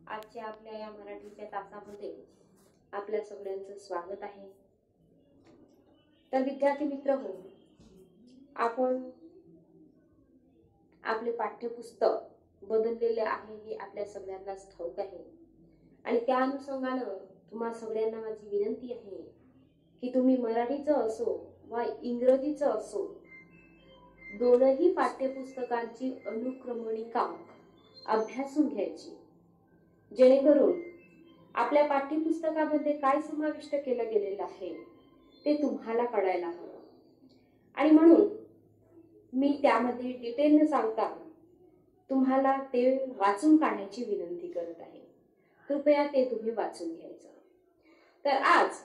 आजच्या आपल्या या मराठीच्या तासामध्ये आपल्या सगळ्यांचं स्वागत आहे। तर विद्यार्थी मित्र हो, आपण आपले पाठ्यपुस्तक बदललेले आहे हे आपल्या सगळ्यांनाच ठाऊक आहे आणि त्या अनुषंगाने तुम्हा सगळ्यांना माझी विनंती आहे की तुम्ही मराठीचं असो वा इंग्रजीचं असो दोनही पाठ्यपुस्तकांची अनुक्रमणिका अभ्यासून घ्यायची, जेणेकरून आपल्या पाठ्यपुस्तकामध्ये काय समाविष्ट केलं गेलेलं आहे ते तुम्हाला कळायला हवं। आणि म्हणून मी त्यामध्ये डिटेलने सांगता तुम्हाला ते वाचून काढण्याची विनंती करत आहे। कृपया ते तुम्ही वाचून घ्यायचं। तर आज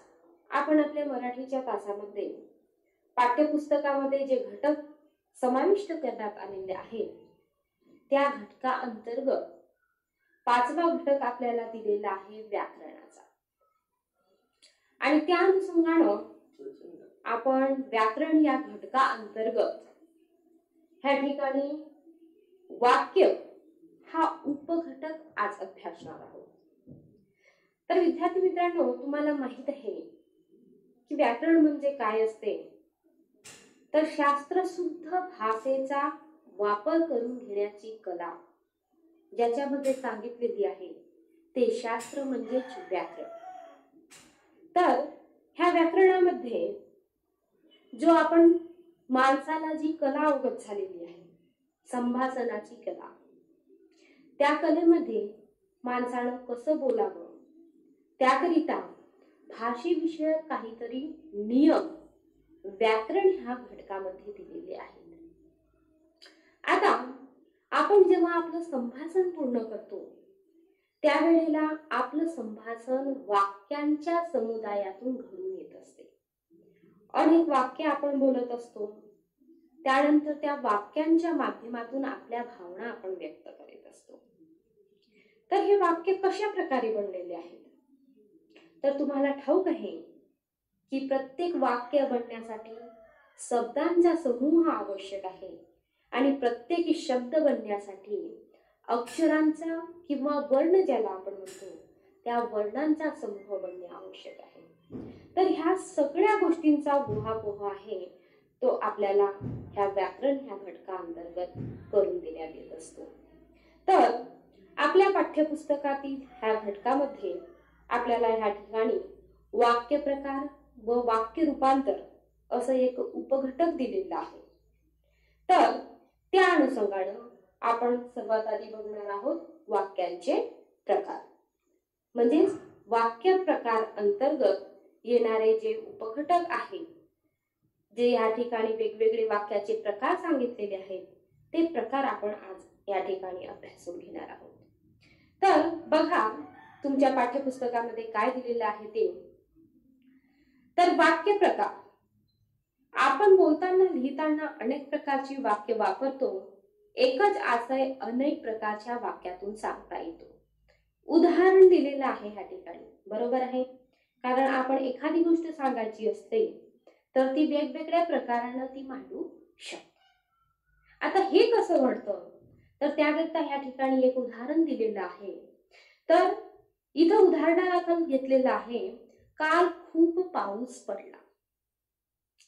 आपण आपल्या मराठीच्या तासामध्ये पाठ्यपुस्तकामध्ये जे घटक समाविष्ट करण्यात आलेले आहेत त्या घटका अंतर्गत पाचवा घटक आपल्याला दिलेला आहे व्याकरणाचा। आणि त्या अनुषंगाने आपण व्याकरण या घटका अंतर्गत ह्या ठिकाणी वाक्य हा उपघटक आज अभ्यासणार आहोत। तर विद्यार्थी मित्रांनो, तुम्हाला माहित आहे की व्याकरण म्हणजे काय असते? तर शास्त्रशुद्ध भाषेचा वापर करून घेण्याची कला ज्याच्यामध्ये सांगितलेली आहे ते शास्त्र म्हणजेच व्याकरण। तर ह्या व्याकरणामध्ये जो आपण माणसाला जी कला अवगत झालेली आहे, संभाषणाची कला, त्या कलेमध्ये माणसानं कसं बोलावं त्याकरिता भाषेविषयक काहीतरी नियम व्याकरण ह्या घटकामध्ये दिलेले आहेत। आता आपण जेव्हा आपलं संभाषण पूर्ण करतो त्यावेळेला आपलं संभाषण वाक्यांच्या समुदायातून घडून येत असते। अनेक वाक्य आपण बोलत असतो, त्यानंतर त्या वाक्यांच्या माध्यमातून आपल्या भावना आपण व्यक्त करीत असतो। तर हे वाक्य कशा प्रकारे बनलेले आहेत? तर तुम्हाला ठाऊक आहे की प्रत्येक वाक्य बनण्यासाठी शब्दांचा समूह आवश्यक आहे आणि प्रत्येक शब्द बनण्यासाठी अक्षरांचा किंवा वर्ण ज्याला आपण म्हणतो त्या वर्णांचा समूह बनणे आवश्यक आहे। तर ह्या सगळ्या गोष्टींचा उहापोह आहे तो आपल्याला ह्या व्याकरण ह्या घटका अंतर्गत करून देण्यात येत असतो। तर आपल्या पाठ्यपुस्तकातील ह्या घटकामध्ये आपल्याला ह्या ठिकाणी वाक्य प्रकार व वाक्य रूपांतर असं एक उपघटक दिलेलं आहे। तर त्या अनुषंगाने आपण सर्वात आधी बघणार आहोत वाक्यांचे प्रकार, म्हणजे वाक्य प्रकार अंतर्गत येणारे जे उपघटक आहेत, जे या ठिकाणी वेगवेगळे वाक्याचे प्रकार सांगितलेले आहेत ते प्रकार आपण आज या ठिकाणी अभ्यासून घेणार आहोत। तर बघा तुमच्या पाठ्यपुस्तकामध्ये काय दिलेलं आहे ते। तर वाक्य प्रकार, आपण बोलताना लिहिताना अनेक प्रकारची वाक्य वापरतो, एकच आशय अनेक प्रकारच्या वाक्यातून सांगता येतो। उदाहरण दिलेलं आहे ह्या ठिकाणी, बरोबर आहे? कारण आपण एखादी गोष्ट सांगायची असते तर ती वेगवेगळ्या प्रकाराने ती मांडू शकतो। आता हे कसं घडतं तर त्याकरता ह्या ठिकाणी एक उदाहरण दिलेलं आहे। तर इथं उदाहरणार्थ घेतलेलं आहे, काल खूप पाऊस पडला।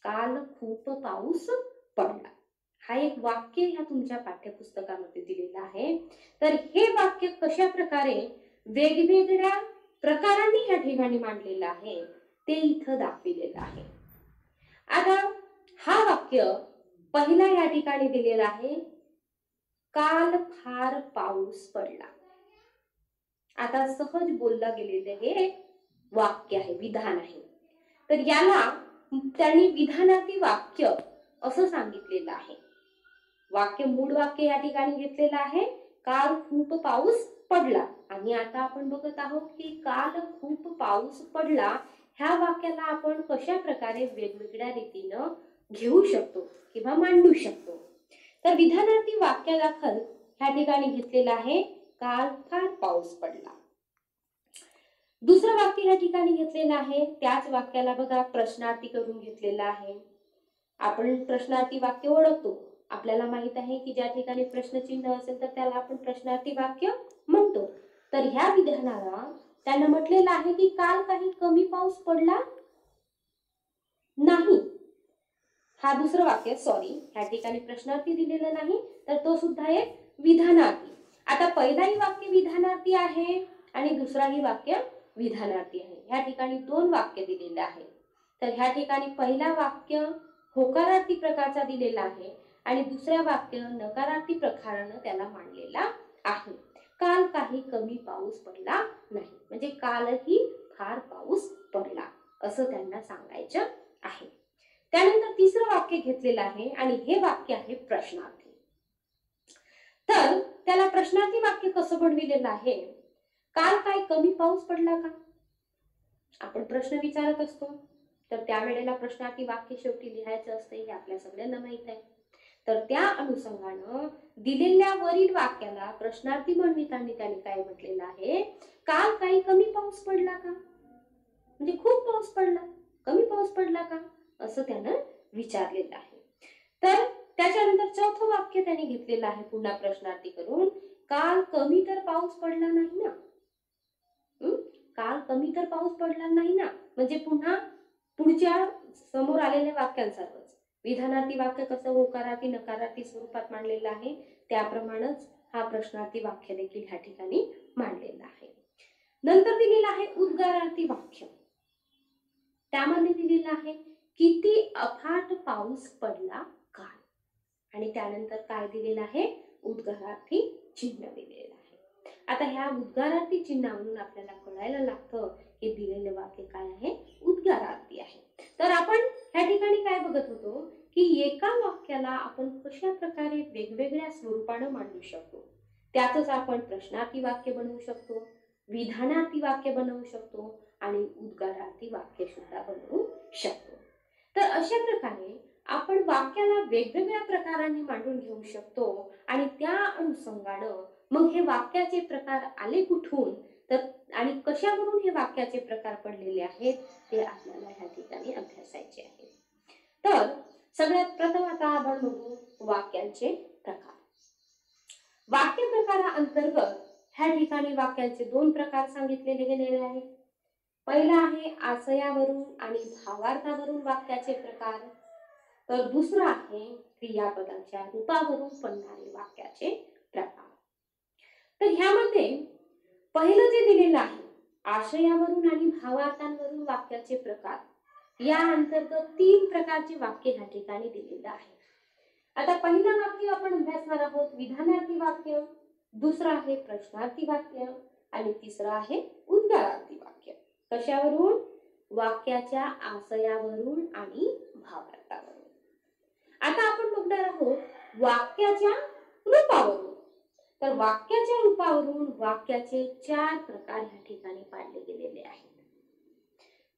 काल खूप पाऊस पडला हा एक वाक्य ह्या तुमच्या पाठ्यपुस्तकामध्ये दिलेलं आहे। तर हे वाक्य कशा प्रकारे वेगवेगळ्या प्रकारांनी ह्या ठिकाणी मांडलेलं आहे ते इथं दाखविलेलं आहे। आता हा वाक्य पहिला या ठिकाणी दिलेला आहे, काल फार पाऊस पडला। आता सहज बोललं गेलेलं हे वाक्य आहे, विधान आहे। तर याला त्यांनी विधानार्थी वाक्य असं सांगितलेलं आहे। वाक्य मूळ वाक्य या ठिकाणी घेतलेलं आहे, काल खूप पाऊस पडला। आणि आता आपण बघत आहोत की काल खूप पाऊस पडला ह्या वाक्याला आपण कशा प्रकारे वेगवेगळ्या रीतीने घेऊ शकतो किंवा मांडू शकतो। तर विधानार्थी वाक्यादाखल ह्या ठिकाणी घेतलेला आहे, काल फार पाऊस पडला। दुसरं वाक्य ह्या ठिकाणी घेतलेलं आहे, त्याच वाक्याला बघा प्रश्नार्थी करून घेतलेलं आहे। आपण प्रश्नार्थी वाक्य ओळखतो, आपल्याला माहित आहे की ज्या ठिकाणी प्रश्नचिन्ह असेल तर त्याला आपण प्रश्नार्थी वाक्य म्हणतो. तर ह्या विधानाला त्यानं म्हटलेलं आहे की काल काही कमी पाऊस पडला नाही. हा दुसरं वाक्य, सॉरी, ह्या ठिकाणी प्रश्नार्थी दिलेलं नाही, तर तो सुद्धा एक विधानार्थी. आता पहिलाही वाक्य विधानार्थी आहे आणि दुसराही वाक्य विधानार्थी आहे. ह्या ठिकाणी दोन वाक्य दिलेले आहे. तर ह्या ठिकाणी पहिला वाक्य होकारार्थी प्रकारचा दिलेला आहे आणि दुसऱ्या वाक्य नकारार्थी प्रकारानं त्याला मांडलेला आहे. काल काही कमी पाऊस पडला नाही, म्हणजे कालही फार पाऊस पडला असं त्यांना सांगायचं आहे. त्यानंतर तिसरं वाक्य घेतलेलं आहे आणि हे वाक्य आहे प्रश्नार्थी. तर त्याला प्रश्नार्थी वाक्य कसं बनविलेलं आहे? काल काय कमी पाऊस पडला का? आपण प्रश्न विचारत असतो, तर त्यावेळेला प्रश्नार्थी वाक्य शेवटी लिहायचं असते, हे आपल्या सगळ्यांना माहित आहे. तर त्या अनुषंगानं दिलेल्या वरील वाक्याला प्रश्नार्थी बनविताना त्याने काय म्हटलेलं आहे? काल काही कमी पाऊस पडला का? म्हणजे खूप पाऊस पडला, कमी पाऊस पडला का, असं त्यानं विचारलेलं आहे. तर त्याच्यानंतर चौथं वाक्य त्याने घेतलेलं आहे पुन्हा प्रश्नार्थी करून, काल कमी तर पाऊस पडला नाही ना. काल कमी तर पाऊस पडला नाही ना, म्हणजे पुन्हा पुढच्या समोर आलेल्या वाक्यांसारखंच विधानार्थी वाक्य कसं होकारार्थी नकारार्थी स्वरूपात मांडलेलं आहे, त्याप्रमाणेच हा प्रश्नार्थी वाक्य देखील ह्या ठिकाणी मांडलेला आहे. नंतर दिलेलं आहे उद्गारार्थी वाक्य. त्यामध्ये दिलेलं आहे किती अफाट पाऊस पडला काल, आणि त्यानंतर काय दिलेलं आहे? उद्गारार्थी चिन्ह दिलेलं आहे. आता ह्या उद्गारार्थी चिन्हावरून आपल्याला कळायला लागतं की दिलेले वाक्य काय आहे? उद्गारार्थी आहे. तर आपण ह्या ठिकाणी काय बघत होतो की एका वाक्याला आपण कशा प्रकारे वेगवेगळ्या स्वरूपाने मांडू शकतो. त्यातच आपण प्रश्नार्थी वाक्य बनवू शकतो, विधानार्थी वाक्य बनवू शकतो आणि उद्गारार्थी वाक्य सुद्धा बनवू शकतो. तर अशा प्रकारे आपण वाक्याला वेगवेगळ्या प्रकारांनी मांडून घेऊ शकतो आणि त्या अनुषंगानं मग हे वाक्याचे प्रकार आले कुठून, तर आणि कशावरून हे वाक्याचे प्रकार पडलेले आहेत ते आपल्याला ह्या ठिकाणी अभ्यासायचे आहे. तर सगळ्यात प्रथम आता आपण बघू वाक्यांचे प्रकार. वाक्य प्रकाराअंतर्गत ह्या ठिकाणी वाक्यांचे दोन प्रकार सांगितलेले गेलेले आहेत. पहिला आहे आशयावरून आणि भावार्थावरून वाक्याचे प्रकार, तर दुसरा आहे क्रियापदाच्या रूपावरून पडणारे वाक्याचे प्रकार. तर ह्यामध्ये पहिलं जे दिलेलं आहे आशयावरून आणि भावार्थांवरून वाक्याचे प्रकार, या अंतर्गत तीन प्रकारचे वाक्य ह्या ठिकाणी दिलेलं आहे. आता पहिलं वाक्य आपण अभ्यासणार आहोत विधानार्थी वाक्य, दुसरं आहे प्रश्नार्थी वाक्य आणि तिसरं आहे उद्गारार्थी वाक्य. कशावरून? वाक्याच्या आशयावरून आणि भावार्थावरून. आता आपण बघणार आहोत वाक्याच्या रूपावरून. तर वाक्याच्या रूपावरून वाक्याचे चार प्रकार ह्या ठिकाणी पाडले गेलेले आहेत.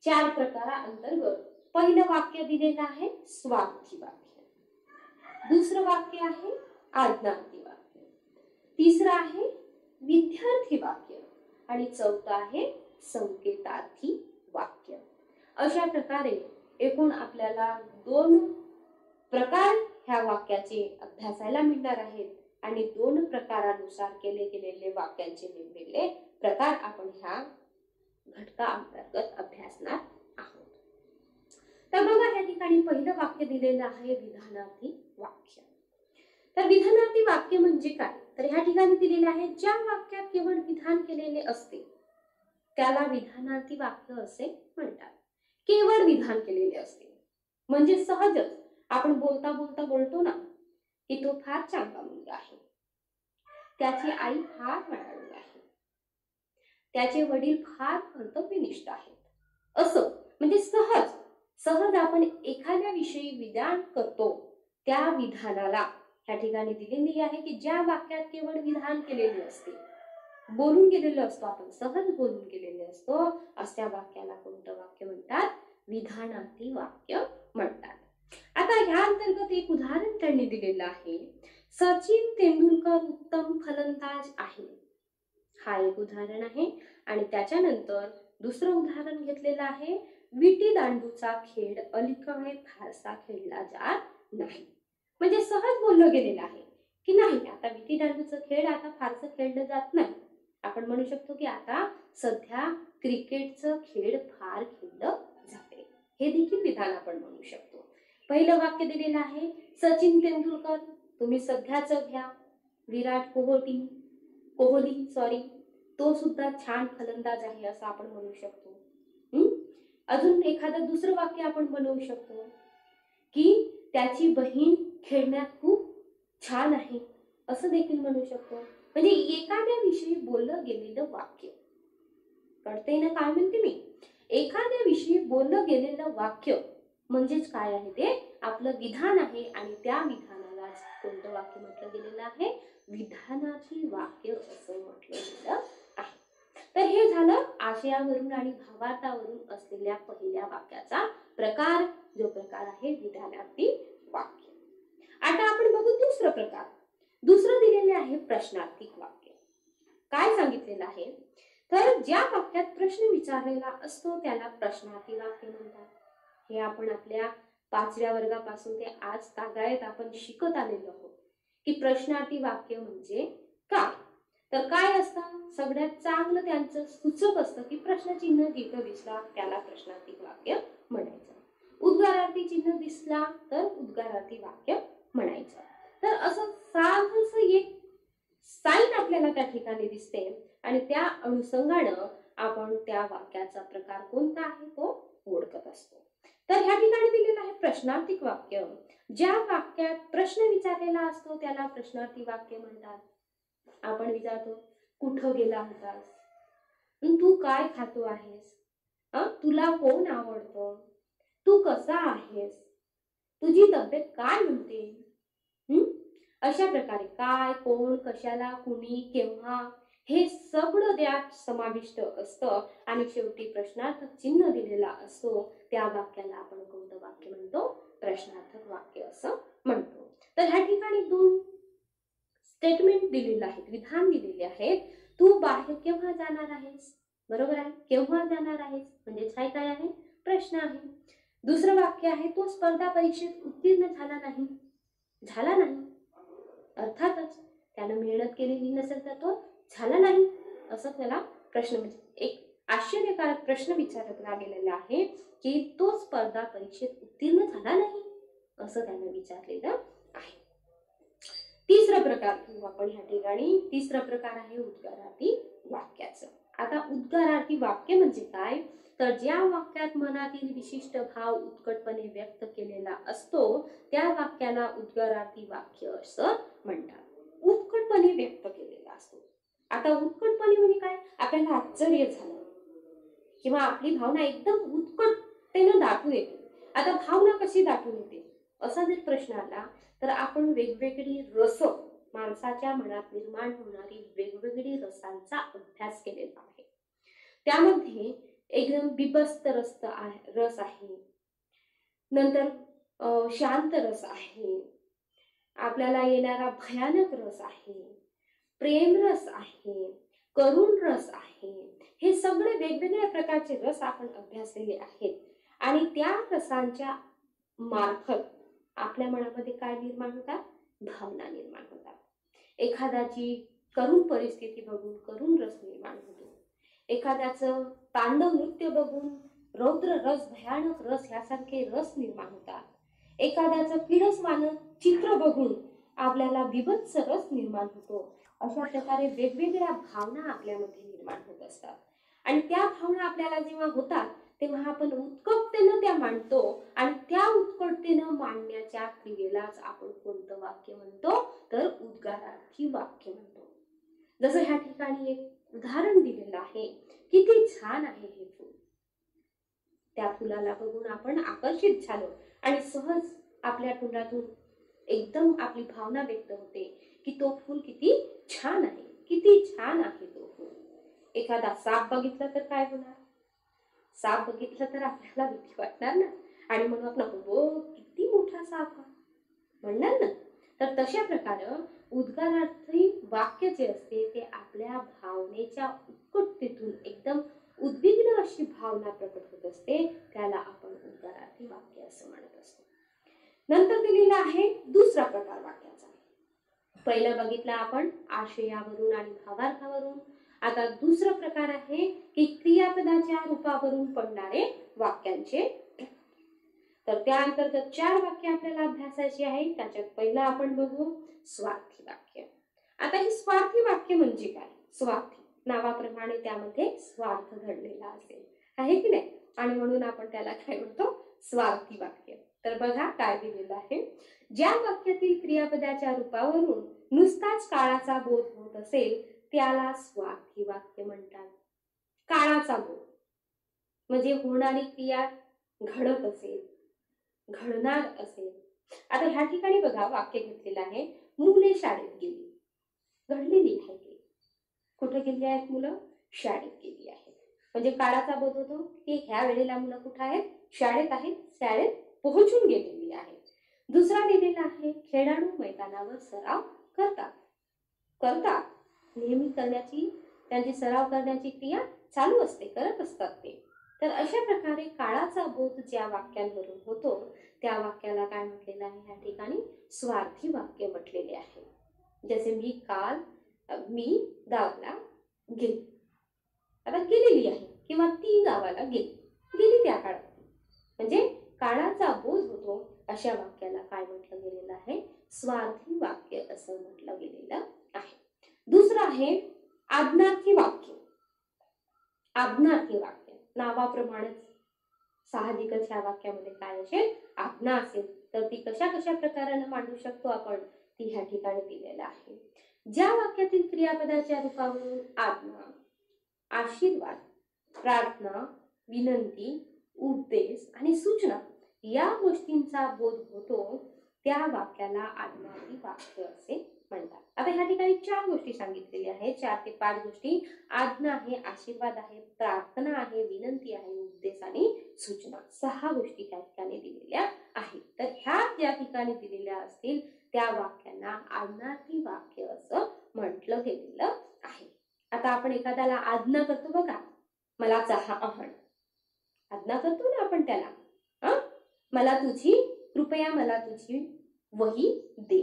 चार प्रकाराअंतर्गत पहिलं वाक्य दिलेलं आहे स्वार्थी वाक्य, दुसरं वाक्य आहे आज्ञार्थी वाक्य, तिसरं आहे विद्यार्थी वाक्य आणि चौथं आहे संकेतार्थी वाक्य. अशा प्रकारे एकूण आपल्याला दोन प्रकार ह्या वाक्याचे अभ्यासायला मिळणार आहेत आणि दोन प्रकारानुसार केले गेलेले वाक्यांचे वेगवेगळे प्रकार आपण ह्या घटका अंतर्गत अभ्यासणार आहोत. तर बघा या ठिकाणी पहिलं वाक्य दिलेलं आहे विधानार्थी वाक्य. तर विधानार्थी वाक्य म्हणजे काय? तर ह्या ठिकाणी दिलेले आहे ज्या वाक्यात केवळ विधान केलेले असते त्याला विधानार्थी वाक्य असे म्हणतात. केवळ विधान केलेले असते म्हणजे सहजच आपण बोलता बोलता बोलतो ना की तो फार चांगला मुलगा आहे, त्याची आई फार मायाळू आहे, त्याचे वडील फार कर्तव्यनिष्ठ आहेत, असं म्हणजे सहज सहज आपण एखाद्या विषयी विधान करतो त्या विधानाला ह्या ठिकाणी दिलेली आहे की ज्या वाक्यात केवळ विधान केलेले असते, बोलून गेलेलो असतो, आपण सहज बोलून गेलेले असतो, अशा वाक्याला कोणतं वाक्य म्हणतात? विधानार्थी वाक्य म्हणतात. आता ह्या अंतर्गत एक उदाहरण त्यांनी दिलेलं आहे, सचिन तेंडुलकर उत्तम फलंदाज आहे. हा एक उदाहरण आहे आणि त्याच्यानंतर दुसरं उदाहरण घेतलेलं आहे विटी दांडूचा खेळ अलीकडे फारसा खेळला जात नाही. म्हणजे सहज बोललं गेलेलं आहे की नाही, आता विटीदांडूचं खेळ आता फारसं खेळलं जात नाही. आपण म्हणू शकतो की आता सध्या क्रिकेटचं खेळ फार खेळलं जाते. हे देखील विधान आपण म्हणू शकतो. पहिलं वाक्य दिलेलं आहे सचिन तेंडुलकर, तुम्ही सध्याचं घ्या. विराट कोहली सॉरी, तो सुद्धा छान फलंदाज आहे असं आपण म्हणू शकतो. अजून एखादं दुसरं वाक्य आपण बनवू शकतो की त्याची बहीण खेळण्यात खूप छान आहे असं देखील म्हणू शकतो. म्हणजे एखाद्या विषयी बोललं गेलेलं वाक्य, कळतंय ना काय म्हणते मी? एखाद्या विषयी बोललं गेलेलं वाक्य म्हणजेच काय आहे, ते आपलं विधान आहे. आणि त्या विधानाला कोणतं वाक्य म्हटलं गेलेलं आहे? विधानाची वाक्य असं म्हटलं गेलं आहे. तर हे झालं आशयावरून आणि भावार्थावरून असलेल्या पहिल्या वाक्याचा प्रकार, जो प्रकार आहे विधानार्थी वाक्य. आता आपण बघू दुसरं प्रकार. दुसरं दिलेले आहे प्रश्नार्थी वाक्य. काय सांगितलेलं आहे, तर ज्या वाक्यात प्रश्न विचारलेला असतो त्याला प्रश्नार्थी वाक्य म्हणतात. हे आपण आपल्या 5व्या वर्गापासून ते आज तागायत आपण शिकत आलेलो आहोत की प्रश्नार्थी वाक्य म्हणजे काय. तर काय असतं, सगळ्यात चांगलं त्यांचं सूचक असतं की प्रश्नचिन्ह जिथं दिसला त्याला प्रश्नार्थी वाक्य म्हणायचं. उद्गारार्थी चिन्ह दिसला तर उद्गारार्थी वाक्य म्हणायचं. तर असं साधंसं एक साईन आपल्याला त्या ठिकाणी दिसते आणि त्या अनुषंगानं आपण त्या वाक्याचा प्रकार कोणता आहे तो ओळखत असतो. तर ह्या ठिकाणी दिलेलं आहे प्रश्नार्थी वाक्य. ज्या वाक्यात प्रश्न विचारलेला असतो त्याला प्रश्नार्थी वाक्य म्हणतात. आपण विचारतो कुठं गेला होतास, तू काय खातो आहेस, तुला कोण आवडतं, तू कसा आहेस, तुझी तब्येत काय म्हणते. अशा प्रकारे काय, कोण, कशाला, कुणी, केव्हा हे सगळं त्यात समाविष्ट असतं आणि शेवटी प्रश्नार्थक चिन्ह दिलेला असतो. त्या वाक्याला आपण कोणतं वाक्य म्हणतो? प्रश्नार्थक वाक्य असं म्हणतो. तर ह्या ठिकाणी 2 स्टेटमेंट दिलेले आहेत, विधान दिलेले आहेत. तू बाहेर केव्हा जाणार आहेस, बरोबर आहे. केव्हा जाणार आहेस म्हणजे काय आहे? प्रश्न आहे. दुसरं वाक्य आहे तो स्पर्धा परीक्षेत उत्तीर्ण झाला नाही. अर्थातच त्यानं मेहनत केलेली नसेल तर तो झाला नाही असं त्याला प्रश्न, म्हणजे एक आश्चर्यकारक प्रश्न विचारला गेलेला आहे की तो स्पर्धा परीक्षेत उत्तीर्ण झाला नाही असं त्यानं विचारलेलं आहे. तिसरा प्रकार घेऊ आपण ह्या ठिकाणी. तिसरा प्रकार आहे उद्गारार्थी वाक्याचं. आता उद्गारार्थी वाक्य म्हणजे काय, तर ज्या वाक्यात मनातील विशिष्ट भाव उत्कटपणे व्यक्त केलेला असतो त्या वाक्याला उद्गारार्थी वाक्य असं म्हणतात. उत्कटपणे व्यक्त केलेला असतो. आता उत्कटपणे म्हणजे काय, आपल्याला आश्चर्य झालं किंवा आपली भावना एकदम उत्कटतेनं दाटून येते. आता भावना कशी दाटून येते असा जर प्रश्न आला तर आपण वेगवेगळी रस, माणसाच्या मनात निर्माण होणारी वेगवेगळी रसांचा अभ्यास केलेला आहे. त्यामध्ये एकदम बिभत्स रस आहे, नंतर शांत रस आहे, आपल्याला येणारा भयानक रस आहे, प्रेम रस आहे, करुण रस आहे. हे सगळे वेगवेगळ्या प्रकारचे रस आपण अभ्यासलेले आहेत आणि त्या रसांच्या मार्फत आपल्या मनामध्ये काय निर्माण होतात? भावना निर्माण होतात. एखाद्याची करुण परिस्थिती बघून करुण रस निर्माण होतो. एखाद्याचं तांडव नृत्य बघून रौद्र रस, भयानक रस यासारखे रस निर्माण होतात. एखाद्याचं किळसवाणं चित्र बघून आपल्याला बिभत्स रस निर्माण होतो. अशा प्रकारे वेगवेगळ्या भावना आपल्यामध्ये निर्माण होत असतात आणि त्या भावना आपल्याला जेव्हा होतात तेव्हा आपण उत्कटतेनं त्या मांडतो आणि त्या उत्कटतेनं मांडण्याच्या क्रियेलाच आपण कोणतं वाक्य म्हणतो? तर उद्गारार्थी वाक्य म्हणतो. जसं ह्या ठिकाणी एक उदाहरण दिलेलं आहे, किती छान आहे हे फूल. त्या फुलाला बघून आपण आकर्षित झालो आणि सहज आपल्या तोंडातून एकदम आपली भावना व्यक्त होते की तो फूल किती छान आहे, किती छान आहे तो फूल. एखादा साप बघितला तर काय होणार? साप बघितला तर आपल्याला भीती वाटणार ना आणि म्हणू आपण हो किती मोठा साप म्हणणार ना. तर तशा प्रकारे उद्गारार्थी वाक्य जे असते ते आपल्या भावनेच्या उत्कटतेतून एकदम उद्विग्न अशी भावना प्रकट होत असते, त्याला आपण उद्गारार्थी वाक्य असं म्हणत असतो. नंतर दिलेला आहे दुसरा प्रकार वाक्याचा. पहिलं बघितलं आपण आशयावरून आणि भावार्थावरून. आता दुसरा प्रकार आहे की क्रियापदाच्या रूपावरून पडणारे वाक्यांचे. तर त्या अंतर्गत 4 वाक्य आपल्याला अभ्यासायची आहे. त्याच्यात पहिलं आपण बघू स्वार्थी वाक्य. आता ही स्वार्थी वाक्य म्हणजे काय? स्वार्थी नावाप्रमाणे त्यामध्ये स्वार्थ घडलेला असेल, आहे की नाही, आणि म्हणून आपण त्याला काय म्हणतो? स्वार्थी वाक्य. तर बघा काय दिलेलं आहे. ज्या वाक्यातील क्रियापदाच्या रूपावरून नुसताच काळाचा बोध होत असेल त्याला स्वार्थी वाक्य म्हणतात. काळाचा बोध म्हणजे होणारी क्रिया घडत असेल, घडणार असेल. आता ह्या ठिकाणी बघा वाक्य घेतलेलं आहे, मुले शाळेत गेली. घडलेली आहे ती. कुठे गेली आहेत मुलं? शाळेत गेली आहेत. म्हणजे काळाचा बोध होतो की ह्या वेळेला मुलं कुठे आहेत? शाळेत आहेत, शाळेत पोहोचून गेलेली आहेत. दुसरा दिलेला आहे, खेळाडू मैदानावर सराव करतात. करतात नेहमी करण्याची, त्यांची सराव करण्याची क्रिया चालू असते, करत असतात ते. तर अशा प्रकारे काळाचा बोध ज्या वाक्यांवरून होतो त्या वाक्याला काय म्हटलेलं आहे? ह्या ठिकाणी स्वार्थी वाक्य म्हटलेले आहे. जसे मी गावाला गेली. आता गेलेली आहे किंवा ती गावाला गेली त्या काळात. म्हणजे काळाचा बोध होतो अशा वाक्याला काय म्हटलं गेलेलं आहे? स्वार्थी वाक्य असं म्हटलं गेलेलं आहे. दुसरं आहे आज्ञार्थी वाक्य. आज्ञार्थी वाक्य नावाप्रमाणेच साहजिकच ह्या वाक्यामध्ये काय असेल? आज्ञा असेल. तर ती कशा कशा प्रकाराने मांडू शकतो आपण? ती ह्या ठिकाणी दिलेलं आहे. ज्या वाक्यातील क्रियापदाच्या रूपावरून आज्ञा, आशीर्वाद, प्रार्थना, विनंती, उपदेश आणि सूचना या गोष्टींचा बोध होतो त्या वाक्याला आज्ञार्थी वाक्य असे म्हणतात. आता ह्या ठिकाणी 4 गोष्टी सांगितलेल्या आहेत, 4 ते 5 गोष्टी. आज्ञा आहे, आशीर्वाद आहे, प्रार्थना आहे, विनंती आहे, उपदेश आणि सूचना. 6 गोष्टी त्या ठिकाणी दिलेल्या आहेत. तर ह्या ज्या ठिकाणी दिलेल्या असतील त्या वाक्यांना आज्ञार्थी वाक्य असं म्हटलं गेलेलं आहे. आता आपण एखाद्याला आज्ञा करतो बघा, मला चहा आण. आज्ञा करतो ना आपण त्याला, कृपया मला तुझी वही दे.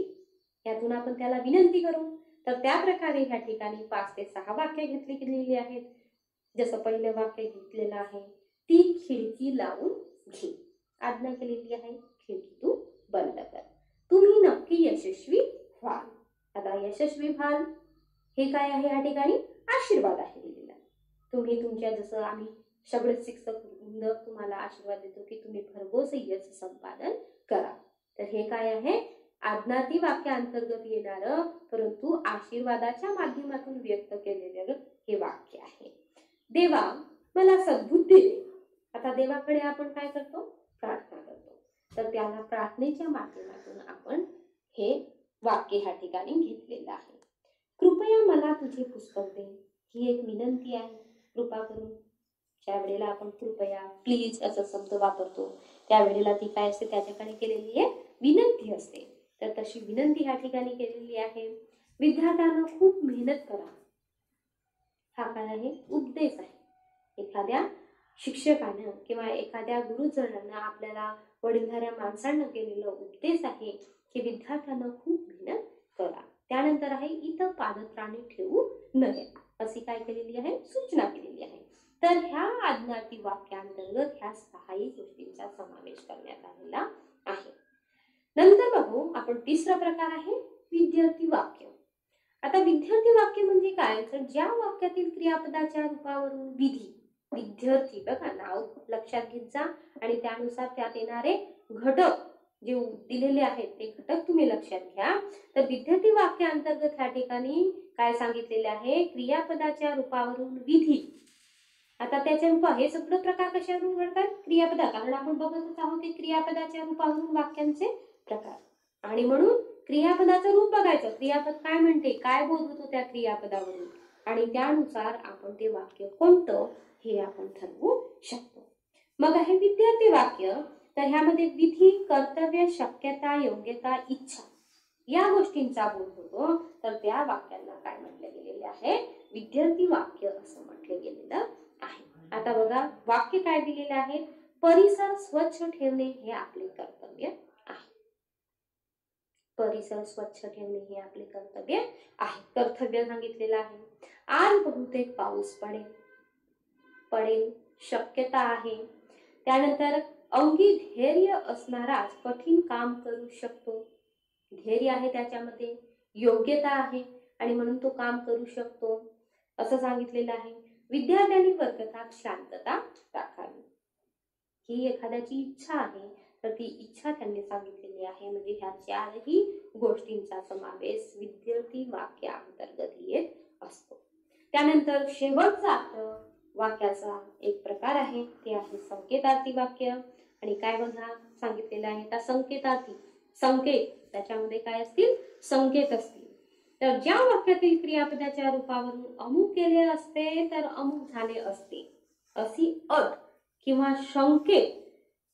यातून आपण त्याला विनंती करू. तर त्या प्रकारे ह्या ठिकाणी 5 ते 6 वाक्य घेतली गेलेली आहेत. जसं पहिलं वाक्य घेतलेलं आहे, ती खिडकी लावून घे. आज्ञा केलेली आहे, खिडकी तू बंद कर. तुम्ही नक्की यशस्वी व्हाल. आता यशस्वी व्हाल हे काय आहे? ह्या ठिकाणी आशीर्वाद आहे दिलेला. तुम्ही तुमच्या, जसं आम्ही सगळे शिक्षक तुम्हाला आशीर्वाद देतो की तुम्ही भरघोस यश संपादन करा. तर हे काय आहे? आज्ञार्थी वाक्या अंतर्गत येणार परंतु आशीर्वादाच्या माध्यमातून व्यक्त केलेले हे वाक्य आहे. देवा मला सद्बुद्धी दे. आता देवाकडे आपण काय करतो? प्रार्थना करतो. तर त्याला प्रार्थनेच्या माध्यमातून आपण हे वाक्य ह्या ठिकाणी घेतलेलं आहे. कृपया मला तुझे पुस्तक दे. ही एक विनंती आहे. कृपा करून ज्या वेळेला आपण कृपया, प्लीज असं शब्द वापरतो त्यावेळेला ती काय असते? त्याच्याकडे केलेली आहे विनंती असते. तर तशी विनंती ह्या ठिकाणी केलेली आहे. विद्यार्थ्यांना खूप मेहनत करा. हा काय आहे? उपदेश आहे. एखाद्या शिक्षकानं किंवा एखाद्या गुरुजनानं आपल्याला, वडीलधाऱ्या माणसांना केलेला उपदेश आहे की विद्यार्थ्यांना खूप मेहनत करा. त्यानंतर आहे इथं पादत्राणे ठेवू नये, अशी काय केलेली आहे? सूचना केलेली आहे. तर ह्या आज्ञार्थी वाक्यांतर्गत ह्या 6 गोष्टींचा समावेश करण्यात आलेला आहे. नंतर बघू आपण तिसरा प्रकार आहे विद्यार्थी वाक्य. आता विद्यार्थी वाक्य म्हणजे काय? तर ज्या वाक्यातील क्रियापदाच्या रूपावरून विद्यार्थी, बघा नाव लक्षात घेत जा आणि त्यानुसार त्यात येणारे घटक जे दिलेले आहेत ते घटक तुम्ही लक्षात घ्या. तर विद्यार्थी वाक्य अंतर्गत ह्या ठिकाणी काय सांगितलेले आहे? क्रियापदाच्या रूपावरून विधी. आता त्याच्या रूप, हे सगळं प्रकार कशावरून घडतात? क्रियापदा. कारण आपण बघतच आहोत की क्रियापदाच्या रूपावरून वाक्यांचे प्रकार, आणि म्हणून क्रियापदाचं रूप बघायचं. क्रियापद काय म्हणते, काय बोध होतो त्या क्रियापदावरून, आणि त्यानुसार आपण ते वाक्य कोणतं हे आपण ठरवू शकतो. मग आहे विद्यार्थी वाक्य. तर ह्यामध्ये विधी, कर्तव्य, शक्यता, योग्यता, इच्छा या गोष्टींचा बोध होतो. तर त्या वाक्यांना काय म्हटले गेलेले आहे? विद्यार्थी वाक्य असं म्हटले गेलेलं आहे. आता बघा वाक्य काय दिलेले आहे? परिसर स्वच्छ ठेवणे हे आपले कर्तव्य आहे. परिसर स्वच्छ ठेवणे हे आपले कर्तव्य आहे. कर्तव्य सांगितलेलं आहे. आज बहुतेक पाऊस पडेल शक्यता आहे. त्यानंतर अंगी धैर्य असणाराच कठीण काम करू शकतो. धैर्य आहे त्याच्यामध्ये, योग्यता आहे आणि म्हणून तो काम करू शकतो असं सांगितलेलं आहे. विद्यार्थ्यांनी वर्गात शांतता राखावी ही एखाद्याची इच्छा आहे, तर ती इच्छा त्यांनी सांगितलेली आहे. म्हणजे ह्या चारही गोष्टींचा समावेश विद्यार्थी वाक्याअंतर्गत येत असतो. त्यानंतर शेवटचा वाक्याचा एक प्रकार आहे, ते आहे संकेतार्थी वाक्य. आणि काय बघा सांगितलेलं आहे, त्या संकेतार्थी संकेत त्याच्यामध्ये काय असतील, संकेत असतील. तर ज्या वाक्यातील क्रियापदाच्या रूपावरून अमुक केले असते तर अमुक झाले असते अशी अट किंवा संकेत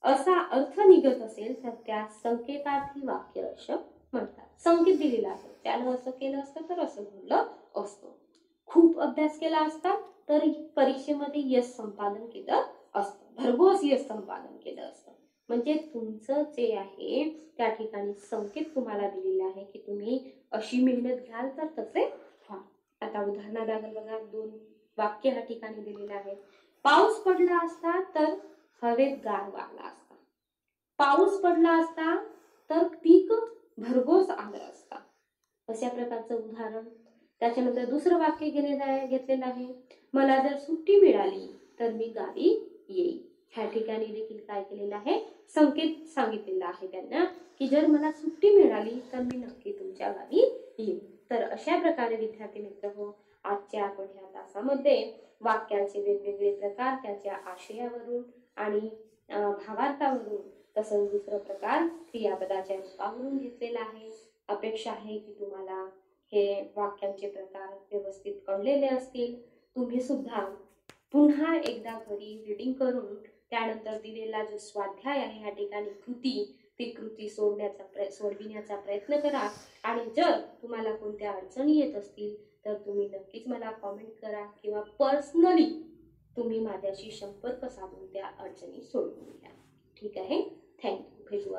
असा अर्थ निघत असेल तर त्या संकेतार्थी वाक्य असं म्हणतात. संकेत दिलेला आहे, त्यानं असं केलं असतं तर असं घडलं असतं. खूप अभ्यास केला असता तर परीक्षेमध्ये यश संपादन केलं असतं, भरघोस यश संपादन केलं असतं. म्हणजे तुमचं जे आहे त्या ठिकाणी संकेत तुम्हाला दिलेला आहे की तुम्ही अशी मेहनत घ्याल तर तसे व्हाल. आता उदाहरणादाखल बघा, 2 वाक्य ह्या ठिकाणी दिलेले आहेत. पाऊस पडला असता तर हवेत गार वाहला असता. पाऊस पडला असता तर पीक भरघोस आलं असता. अशा प्रकारचं उदाहरण. त्याच्यानंतर दुसरं वाक्य घेतलेलं आहे. मला जर सुट्टी मिळाली तर मी गावी येईल. ह्या ठिकाणी देखील काय केलेलं आहे, संकेत सांगितलेला आहे त्यांना की जर मला सुट्टी मिळाली तर मी नक्की तुमच्या गावी येईल. तर अशा प्रकारे विद्यार्थी मित्र हो, आजच्या आपण ह्या तासामध्ये वाक्यांचे वेगवेगळे प्रकार त्याच्या आशयावरून आणि भावार्थावरून, तसंच दुसरं प्रकार क्रियापदाच्या रूपावरून घेतलेला आहे. अपेक्षा आहे की तुम्हाला हे वाक्यांचे प्रकार व्यवस्थित कळलेले असतील. तुम्ही सुद्धा पुन्हा एकदा घरी रीडिंग करून त्यानंतर दिलेला जो स्वाध्याय आहे ह्या ठिकाणी ती कृती सोडविण्याचा प्रयत्न करा. आणि जर तुम्हाला कोणत्या अडचणी येत असतील तर तुम्ही नक्कीच मला कॉमेंट करा किंवा पर्सनली तुम्ही माझ्याशी संपर्क साधून त्या अडचणी सोडवून घ्या. ठीक आहे, थँक्यू. भेटू.